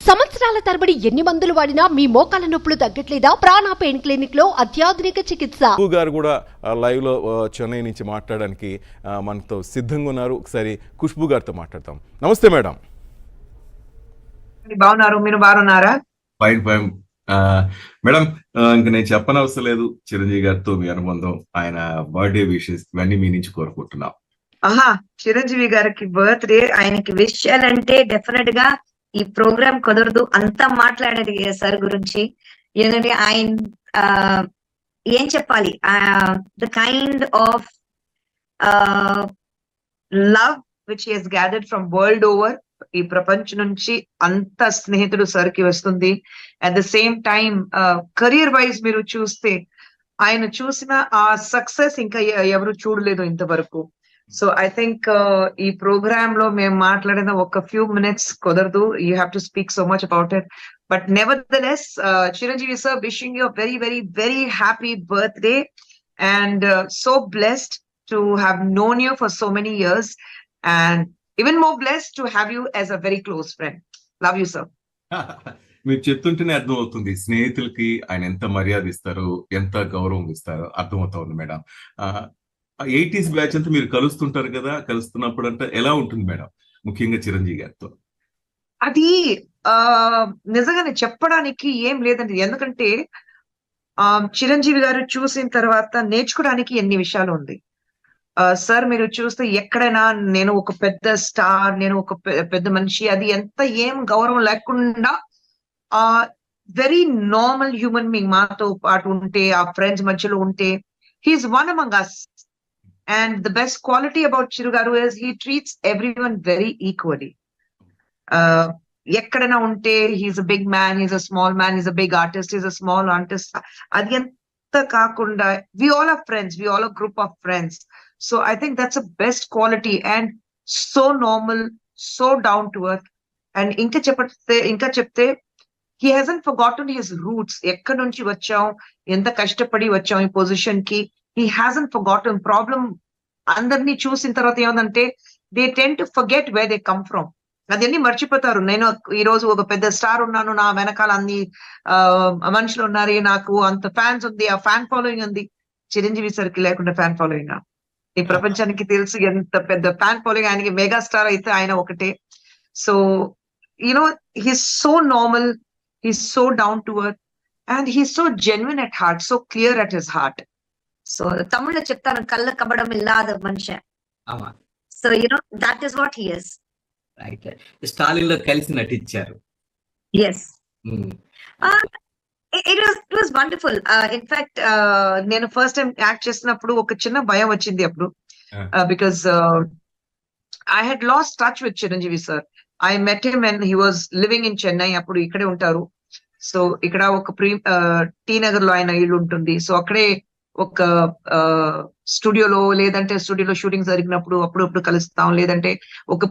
సంవత్సరాల తరబడి ఎన్ని మందులు వాడినా మీ మోకాల నొప్పులు తగ్గట్లేదా? ప్రాణ పెయిన్ క్లినిక్ లో అత్యాధునిక చికిత్స. ఖుష్బూ గారు కూడా లైవ్ లో చెన్నై నుంచి మాట్లాడడానికి మనతో సిద్ధంగా ఉన్నారు. ఒకసారి ఖుష్బూ గారితో మాట్లాడతాం. నమస్తే మేడం. బాగున్నారు, మీరు బాగున్నారా? ఫైన్ ఫైన్ మేడం, ఇంక నేను చెప్పనవసరం లేదు. చిరంజీవి గారితో మీ అనుబంధం, ఆయన బర్త్డే విషెస్ ఇవన్నీ మీ నుంచి కోరుకుంటున్నాం. చిరంజీవి గారికి బర్త్డే, ఆయనకి విష్ చేయాలంటే డెఫినెట్ గా ఈ ప్రోగ్రామ్ కుదరదు. అంతా మాట్లాడేది సార్ గురించి. ఎందుకంటే ఆయన ఏం చెప్పాలి, the kind of love which he's gathered from world over. ఈ ప్రపంచం నుంచి అంత స్నేహితుడు సార్ కి వస్తుంది. At the same time career wise మీరు చూస్తే ఆయన చూసిన ఆ సక్సెస్ ఇంకా ఎవరు చూడలేదు ఇంతవరకు. సో ఐ థింక్ ఈ ప్రోగ్రామ్ లో మేము మాట్లాడిన ఒక ఫ్యూ మినిట్స్ కుదరదు. You have to speak so much about it. But nevertheless, Chiranjeevi sir, wishing you very very very happy birthday and so blessed to have known you for so many years and even more blessed to have you as a very close friend. Love you, sir. మీరు చెప్తుంటేనే అర్థం అవుతుంది స్నేహితులకి ఆయన ఎంత మర్యాద ఇస్తారు, ఎంత గౌరవం ఇస్తారో అర్థమవుతుంది మేడం. 80s బ్యాచ్ అంతా మీరు కలుస్తుంటారు కదా, కలుస్తున్నప్పుడు అంటే ఎలా ఉంటుంది మేడం, ముఖ్యంగా చిరంజీవి గారితో? అది నిజంగానే చెప్పడానికి ఏం లేదండి. ఎందుకంటే చిరంజీవి గారు చూసిన తర్వాత నేర్చుకోవడానికి ఎన్ని విషయాలు ఉంది. సార్ మీరు చూస్తే ఎక్కడైనా నేను ఒక పెద్ద స్టార్, నేను ఒక పెద్ద మనిషి, అది ఎంత ఏం గౌరవం లేకుండా వెరీ నార్మల్ హ్యూమన్ బీయింగ్ మాతో పాటు ఉంటే, ఆ ఫ్రెండ్స్ మధ్యలో ఉంటే, he's one among us. And the best quality about Chiru garu is he treats everyone very equally. ఎక్కడైనా ఉంటే he's a big man, he's a small man, he's a big artist, he's a small artist. అది ఎంత కాకుండా we all are friends, we all a group of friends. So I think that's a best quality and so normal, so down to earth. And inka chepte he hasn't forgotten his roots. Ekkad nunchi vacham, enta kashtapadi vacham ee position ki. He hasn't forgotten. Problem andarni chusin tarvata emante they tend to forget where they come from. అదన్నీ మర్చిపోతారు. నేను ఈ రోజు ఒక పెద్ద star ఉన్నాను, నా వెనకాల అన్ని మనుషులు ఉన్నారు, నాకు అంత ఫ్యాన్స్ ఉంది, ఆ ఫ్యాన్ ఫాలోయింగ్ ఉంది. చిరంజీవి సర్కి లేకుండా ఫ్యాన్ ఫాలోయింగ్ ఈ ప్రపంచానికి తెలుసు ఎంత పెద్ద ఫ్యాన్ ఫాలోయింగ్ ఆయనకి. మెగా స్టార్ అయితే ఆయన ఒకటే. So you know he's so normal, he's so down to earth and he's so genuine at heart, so clear at his heart. So తమిళ్లో చెప్తాను, కళ్ళ కబడం ఇల్లాద మనిషి. So you know that is what he is. Right. Stalin లో కలిసి నటించారు. Yes, It was wonderful. In fact, నేను ఫస్ట్ టైం యాక్ట్ చేసినప్పుడు ఒక చిన్న భయం వచ్చింది అప్పుడు, because I had lost touch with Chiranjeevi sir. I met him when he was living in Chennai. అప్పుడు ఇక్కడే ఉంటారు. సో ఇక్కడ ఒక టీ నగర్ లో ఆయన ఇల్లు ఉంటుంది. సో అక్కడే ఒక స్టూడియోలో, లేదంటే స్టూడియోలో షూటింగ్ జరిగినప్పుడు అప్పుడప్పుడు కలుస్తాం, లేదంటే ఒక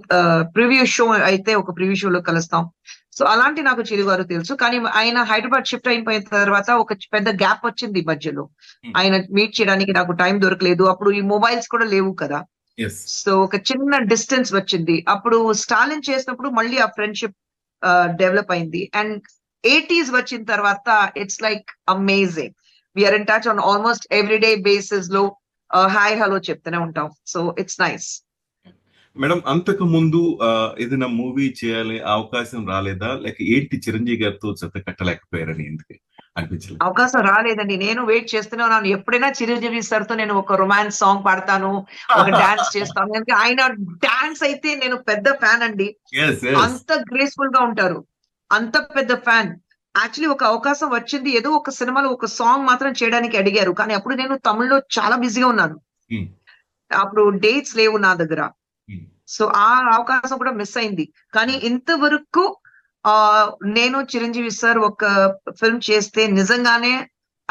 ప్రివ్యూ షో అయితే ఒక ప్రివ్యూ షోలో కలుస్తాం. సో అలాంటి నాకు చిరు గారు తెలుసు. కానీ ఆయన హైదరాబాద్ షిఫ్ట్ అయిపోయిన తర్వాత ఒక పెద్ద గ్యాప్ వచ్చింది మధ్యలో. ఆయన మీట్ చేయడానికి నాకు టైం దొరకలేదు. అప్పుడు ఈ మొబైల్స్ కూడా లేవు కదా. సో ఒక చిన్న డిస్టెన్స్ వచ్చింది. అప్పుడు స్టాలిన్ చేసినప్పుడు మళ్ళీ ఆ ఫ్రెండ్షిప్ డెవలప్ అయింది. అండ్ 80s వచ్చిన తర్వాత it's like amazing. We're in touch on almost everyday basis లో హాయ్ హలో చెప్తూనే ఉంటాం. So it's nice. మేడం, అంతకు ముందు ఏదైనా మూవీ చేయాలి అవకాశం రాలేదా, లేక ఏంటి చిరంజీవి గారితో జత కట్టలేకపోయారని ఎందుకు అనిపించలేదు? అవకాశం రాలేదండి. నేను వెయిట్ చేస్తూనే ఉన్నాను. ఎప్పుడైనా చిరంజీవి సార్ తో నేను ఒక రొమాన్స్ సాంగ్ పాడతాను, ఒక డాన్స్ చేస్తాను. ఎందుకంటే ఆయన డాన్స్ అయితే నేను పెద్ద ఫ్యాన్ అండి. అంత గ్రేస్ఫుల్ గా ఉంటారు, అంత పెద్ద ఫ్యాన్. యాక్చువల్లీ ఒక అవకాశం వచ్చింది, ఏదో ఒక సినిమాలో ఒక సాంగ్ మాత్రం చేయడానికి అడిగారు. కానీ అప్పుడు నేను తమిళ్లో చాలా బిజీగా ఉన్నాను. అప్పుడు డేట్స్ లేవు నా దగ్గర. సో ఆ అవకాశం కూడా మిస్ అయింది. కానీ ఇంతవరకు నేను చిరంజీవి సార్ ఒక ఫిల్మ్ చేస్తే నిజంగానే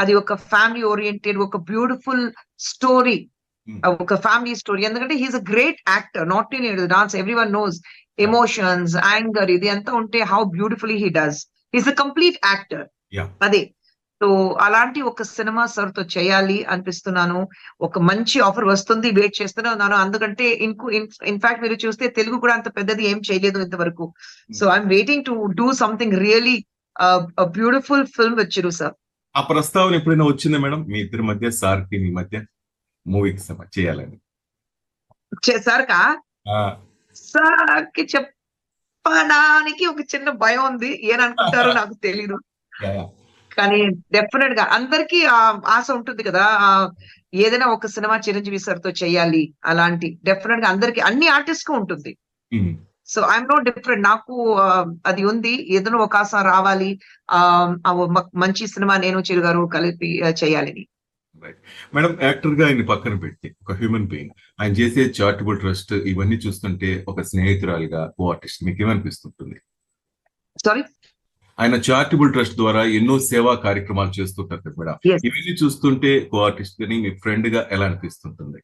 అది ఒక ఫ్యామిలీ ఓరియంటెడ్, ఒక బ్యూటిఫుల్ స్టోరీ, ఒక ఫ్యామిలీ స్టోరీ. ఎందుకంటే he's a great actor, not in dance. Everyone knows emotions, anger, ఇది అంతా ఉంటే how beautifully he does. He's a complete actor. అదే. సో అలాంటి ఒక సినిమా సార్ తో చేయాలి అనిపిస్తున్నాను. ఒక మంచి ఆఫర్ వస్తుంది, వెయిట్ చేస్తున్నాను. అందుకంటే ఇన్ఫాక్ట్ మీరు చూస్తే తెలుగు కూడా అంత పెద్దది ఏం చేయలేదు ఇంతవరకు. So I'm waiting to do something really beautiful film with Chiru sir. ఆ ప్రస్తావన ఎప్పుడైనా వచ్చిందా మేడం మీ ఇద్దరి మధ్య, సార్కి మీ మధ్య మూవీకి చేయాలని? సార్కా ఆ, సార్కి చెప్పడానికి ఒక చిన్న భయం ఉంది, ఏననుకుంటారో నాకు తెలీదు. Yeah, yeah. కానీ డెఫినెట్ గా అందరికీ ఆ ఆశ ఉంటుంది కదా, ఏదైనా ఒక సినిమా చిరంజీవి సార్ తో చేయాలి అలాంటి. డెఫినెట్ గా అందరికి, అన్ని ఆర్టిస్ట్ కు ఉంటుంది. ఉమ్. సో ఐఎమ్ నో డిఫరెంట్, నాకు అది ఉంది, ఏదైనా ఒక ఆశ రావాలి, మంచి సినిమా నేను చిరు గారు కలిపి చేయాలని. రైట్ మేడం, యాక్టర్ గా ఆయన పక్కన పెట్టి ఒక హ్యూమన్ బీయింగ్, ఆయన చేసే చారిటబుల్ ట్రస్ట్ ఇవన్నీ చూస్తుంటే ఒక స్నేహితురాలిగా, కో ఆర్టిస్ట్ మీకు ఏమనిపిస్తుంటుంది? సారీ. ఆయన చారిటబుల్ ట్రస్ట్ ద్వారా ఎన్నో సేవా కార్యక్రమాలు చేస్తుంటారు కదా మేడం, Yes. ఇవన్నీ చూస్తుంటే కో ఆర్టిస్ట్ ని మీ ఫ్రెండ్ గా ఎలా అనిపిస్తుంటుంది?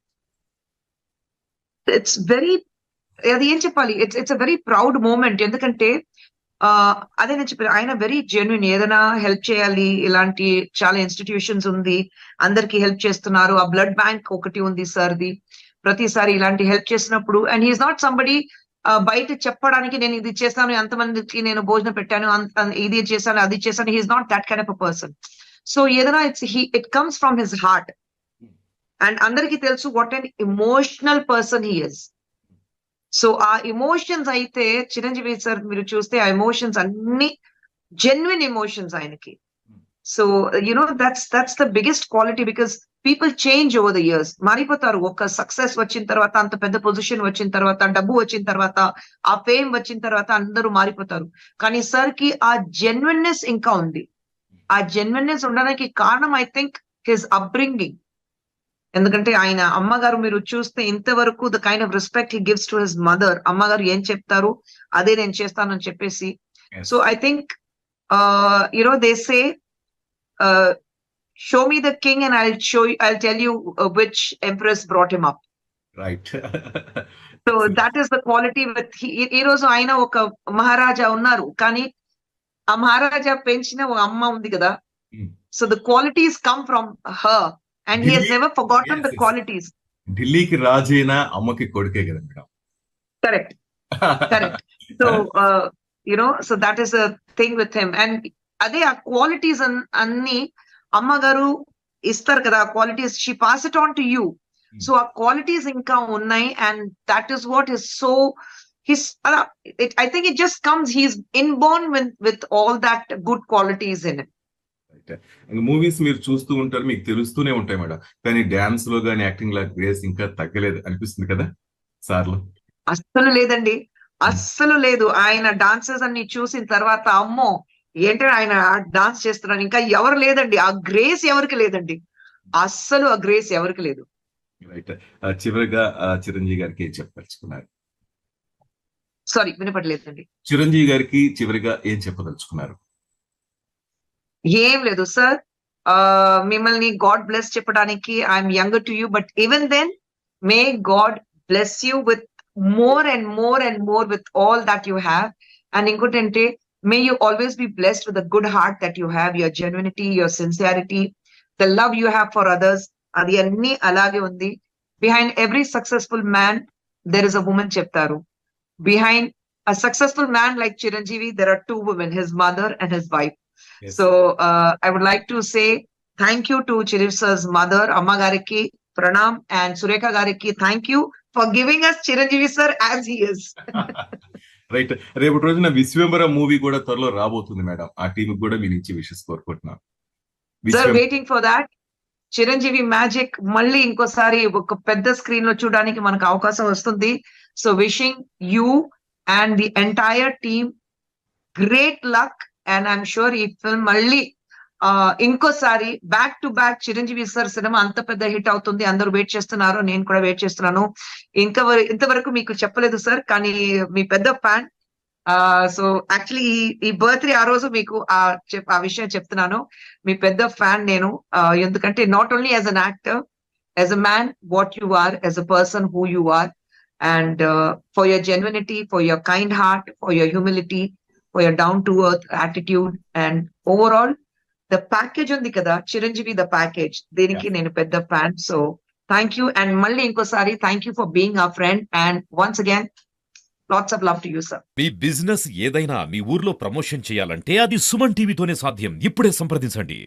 ఇట్స్ వెరీ, అది ఏం చెప్పాలి, it's a very proud moment. ఎందుకంటే అదే నేను చెప్పాను, ఆయన వెరీ జెన్యున్. ఏదైనా హెల్ప్ చేయాలి, ఇలాంటి చాలా ఇన్స్టిట్యూషన్స్ ఉంది, అందరికి హెల్ప్ చేస్తున్నారు. ఆ బ్లడ్ బ్యాంక్ ఒకటి ఉంది సార్ది, ప్రతిసారి ఇలాంటి హెల్ప్ చేసినప్పుడు. అండ్ హీఈస్ నాట్ సంబడి బయట చెప్పడానికి నేను ఇది చేశాను, ఎంతమందికి నేను భోజనం పెట్టాను, ఇది చేశాను, అది చేశాను. He's not that kind of a person. So ఏదైనా it comes from his heart. And అందరికీ తెలుసు what an emotional person he is. So ఆ ఎమోషన్స్ అయితే చిరంజీవి సార్ మీరు చూస్తే ఆ ఎమోషన్స్ అన్ని జెన్యున్ ఎమోషన్స్ ఆయనకి. So that's the biggest quality, because people change over the years. మారిపోతారు. ఒక సక్సెస్ వచ్చిన తర్వాత, అంత పెద్ద పొజిషన్ వచ్చిన తర్వాత, డబ్బు వచ్చిన తర్వాత, ఆ ఫేమ్ వచ్చిన తర్వాత అందరూ మారిపోతారు. కానీ సార్ కి ఆ జెన్యున్నెస్ ఇంకా ఉంది. ఆ జెన్యున్నెస్ ఉండడానికి కారణం ఐ థింక్ హిస్ అప్బ్రింగింగ్. ఎందుకంటే ఆయన అమ్మగారు మీరు చూస్తే ఇంతవరకు the kind of respect he gives to his mother. అమ్మగారు ఏం చెప్తారు అదే నేను చేస్తానని చెప్పేసి. Yes. So I think they say show me the king and I'll tell you which empress brought him up. Right. So that is the quality with ఈ రోజు ఆయన ఒక మహారాజా ఉన్నారు, కానీ ఆ మహారాజా పెంచిన ఒక అమ్మ ఉంది కదా. So the qualities come from her and he has Delhi- never forgotten Yes, the yes. qualities. ఢిల్లీకి రాజైన అమ్మకి కొడుకే కదా madam. Correct. Correct. So so that is a thing with him. And అదే ఆ క్వాలిటీస్ అన్ని అమ్మగారు ఇస్తారు కదా, ఆ qualities she pass it on to you. So ఆ క్వాలిటీస్ ఇంకా ఉన్నాయి. And that is what is so I think it just comes, he's inborn with all that good qualities in it. Movies మీరు చూస్తూ ఉంటారు, మీకు తెలుస్తూనే ఉంటాయి మేడం, కానీ డాన్స్ లో గానీ యాక్టింగ్ లో గ్రేస్ ఇంకా తగ్గలేదు అనిపిస్తుంది కదా సార్లు? అస్సలు లేదండి, అస్సలు లేదు. ఆయన డాన్సెస్ అన్ని చూసిన తర్వాత అమ్మో ఏంటంటే ఆయన డాన్స్ చేస్తున్నాను, ఇంకా ఎవరు లేదండి, ఆ గ్రేస్ ఎవరికి లేదండి, అస్సలు ఆ గ్రేస్ ఎవరికి లేదు. రైట్. చివరిగా చిరంజీవి గారికి ఏం చెప్పదలుచుకున్నారు? సారీ వినపడలేదండి. చిరంజీవి గారికి చివరిగా ఏం చెప్పదలుచుకున్నారు? ఏం లేదు సార్, మిమ్మల్ని గాడ్ బ్లెస్ చెప్పడానికి I'm younger to you, but even then may God bless you with more and more and more with all that you have. And ఇంకోటంటే may you always be blessed with a good heart that you have, your genuinity, your sincerity, the love you have for others. Adi anni alage undi. Behind every successful man there is a woman cheptaru. Behind a successful man like Chiranjeevi there are two women, his mother and his wife. Yes. So I would like to say thank you to Chiranjeevi sir's mother Amma gariki pranam, and Surekha gariki thank you for giving us Chiranjeevi sir as he is. Right. రేపటి రోజున Vishwambhara movie కూడా త్వరలో రాబోతుంది madam, ఆ team కూడా మీ నుంచి wishes కోరుకుంటున్నాను. Sir, waiting for that. Chiranjeevi magic మళ్ళీ ఇంకోసారి ఒక పెద్ద స్క్రీన్ లో చూడడానికి మనకు అవకాశం వస్తుంది. So wishing you and the entire team great luck. And I'm sure ఈ ఫిల్మ్ మళ్ళీ ఇంకోసారి back to back Chiranjeevi sir cinema అంత పెద్ద హిట్ అవుతుంది. అందరూ వెయిట్ చేస్తున్నారు, నేను కూడా వెయిట్ చేస్తున్నాను. ఇంతవరకు మీకు చెప్పలేదు సార్, కానీ మీ పెద్ద ఫ్యాన్. సో యాక్చువల్లీ ఈ బర్త్డే ఆ రోజు మీకు ఆ విషయం చెప్తున్నాను, మీ పెద్ద ఫ్యాన్ నేను. ఎందుకంటే not only as an actor, as a man what you are, as a person who you are, and for your genuinity, for your kind heart, for your humility, for your down to earth attitude, and overall the package ఉంది కదా Chiranjeevi the package, దీనికి నేను పెద్ద fan. So thank you, and మళ్ళీ ఇంకోసారి thank you for being our friend, and once again lots of love to you sir. Me business ఏదైనా మీ ఊర్లో promotion చేయాలంటే అది సుమన్ టీవీతోనే సాధ్యం. ఇప్పుడే సంప్రదించండి.